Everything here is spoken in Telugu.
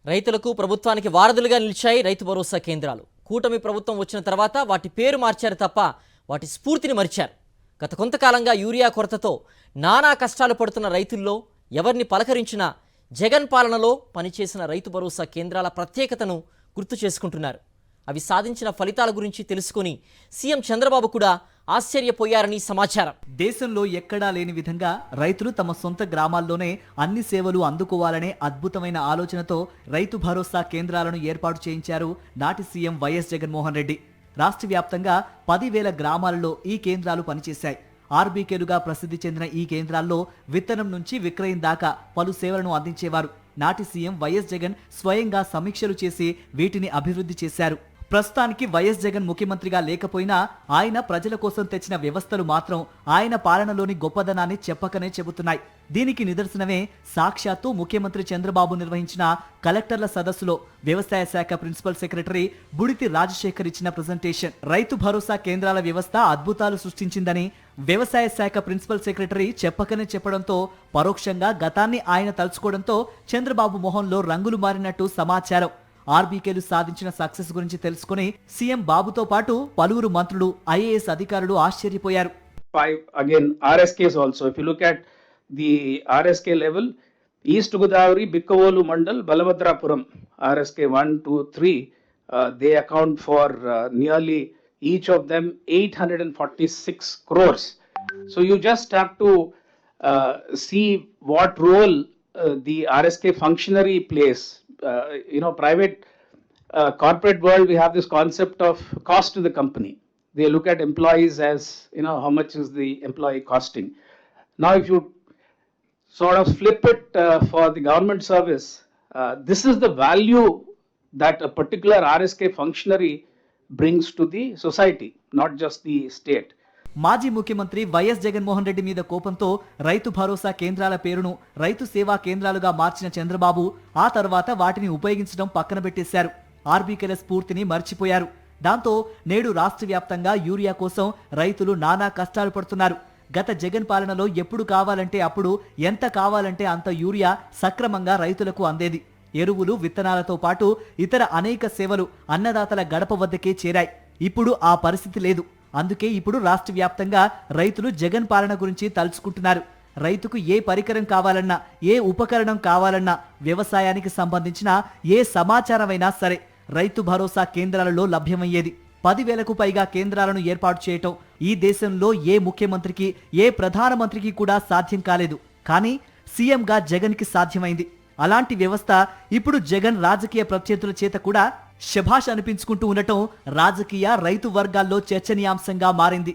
రైతులకు ప్రభుత్వానికి వారధులుగా నిలిచాయి రైతు భరోసా కేంద్రాలు. కూటమి ప్రభుత్వం వచ్చిన తర్వాత వాటి పేరు మార్చారు తప్ప వాటి స్ఫూర్తిని మరిచారు. గత కొంతకాలంగా యూరియా కొరతతో నానా కష్టాలు పడుతున్న రైతుల్లో ఎవరిని పలకరించినా జగన్ పాలనలో పనిచేసిన రైతు భరోసా కేంద్రాల ప్రత్యేకతను గుర్తు చేసుకుంటున్నారు. అవి సాధించిన ఫలితాల గురించి తెలుసుకుని సీఎం చంద్రబాబు కూడా ఆశ్చర్యపోయారని సమాచారం. దేశంలో ఎక్కడా లేని విధంగా రైతులు తమ సొంత గ్రామాల్లోనే అన్ని సేవలు అందుకోవాలనే అద్భుతమైన ఆలోచనతో రైతు భరోసా కేంద్రాలను ఏర్పాటు చేయించారు నాటి సీఎం వైఎస్ జగన్మోహన్ రెడ్డి. రాష్ట్ర వ్యాప్తంగా 10,000 గ్రామాలలో ఈ కేంద్రాలు పనిచేశాయి. ఆర్బీకేలుగా ప్రసిద్ధి చెందిన ఈ కేంద్రాల్లో విత్తనం నుంచి విక్రయం దాకా పలు సేవలను అందించేవారు. నాటి సీఎం వైఎస్ జగన్ స్వయంగా సమీక్షలు చేసి వీటిని అభివృద్ధి చేశారు. ప్రస్తుతానికి వైఎస్ జగన్ ముఖ్యమంత్రిగా లేకపోయినా ఆయన ప్రజల కోసం తెచ్చిన వ్యవస్థలు మాత్రం ఆయన పాలనలోని గొప్పదనాన్ని చెప్పకనే చెబుతున్నాయి. దీనికి నిదర్శనమే సాక్షాత్తు ముఖ్యమంత్రి చంద్రబాబు నిర్వహించిన కలెక్టర్ల సదస్సులో వ్యవసాయ శాఖ ప్రిన్సిపల్ సెక్రటరీ బుడితి రాజశేఖర్ ఇచ్చిన ప్రెజెంటేషన్. రైతు భరోసా కేంద్రాల వ్యవస్థ అద్భుతాలు సృష్టించిందని వ్యవసాయ శాఖ ప్రిన్సిపల్ సెక్రటరీ చెప్పకనే చెప్పడంతో పరోక్షంగా గతాన్ని ఆయన తలుచుకోవడంతో చంద్రబాబు మొహంలో రంగులు మారినట్టు సమాచారం. ఆర్బీకేలు సాధించిన సక్సెస్ గురించి తెలుసుకుని సీఎం బాబుతో పాటు పలువురు మంత్రులు, ఐఏఎస్ అధికారులు ఆశ్చర్యపోయారు. Again, RSKs also. If you look at the RSK level, East Godavari, Bikkavolu Mandal, Balabhadrapuram, RSK 1, 2, 3, they account for nearly each of them 846 crores. So you just have to see what role the RSK functionary plays. Private corporate world, we have this concept of cost to the company. They look at employees as, how much is the employee costing. Now, if you sort of flip it for the government service, this is the value that a particular RSK functionary brings to the society, not just the state. మాజీ ముఖ్యమంత్రి వైఎస్ జగన్మోహన్ రెడ్డి మీద కోపంతో రైతు భరోసా కేంద్రాల పేరును రైతు సేవా కేంద్రాలుగా మార్చిన చంద్రబాబు ఆ తర్వాత వాటిని ఉపయోగించడం పక్కన పెట్టేశారు. ఆర్బీకేల స్ఫూర్తిని మర్చిపోయారు. దాంతో నేడు రాష్ట్ర వ్యాప్తంగా యూరియా కోసం రైతులు నానా కష్టాలు పడుతున్నారు. గత జగన్ పాలనలో ఎప్పుడు కావాలంటే అప్పుడు, ఎంత కావాలంటే అంత యూరియా సక్రమంగా రైతులకు అందేది. ఎరువులు, విత్తనాలతో పాటు ఇతర అనేక సేవలు అన్నదాతల గడప వద్దకే చేరాయి. ఇప్పుడు ఆ పరిస్థితి లేదు. అందుకే ఇప్పుడు రాష్ట్ర వ్యాప్తంగా రైతులు జగన్ పాలన గురించి తలుచుకుంటున్నారు. రైతుకు ఏ పరికరం కావాలన్నా, ఏ ఉపకరణం కావాలన్నా, వ్యవసాయానికి సంబంధించిన ఏ సమాచారమైనా సరే రైతు భరోసా కేంద్రాలలో లభ్యమయ్యేది. 10,000కు పైగా కేంద్రాలను ఏర్పాటు చేయటం ఈ దేశంలో ఏ ముఖ్యమంత్రికి, ఏ ప్రధానమంత్రికి కూడా సాధ్యం కాలేదు. కానీ సీఎంగా జగన్కి సాధ్యమైంది. అలాంటి వ్యవస్థ ఇప్పుడు జగన్ రాజకీయ ప్రత్యర్థుల చేత కూడా శభాష్ అనిపించుకుంటూ ఉండటం రాజకీయ రైతు వర్గాల్లో చర్చనీయాంశంగా మారింది.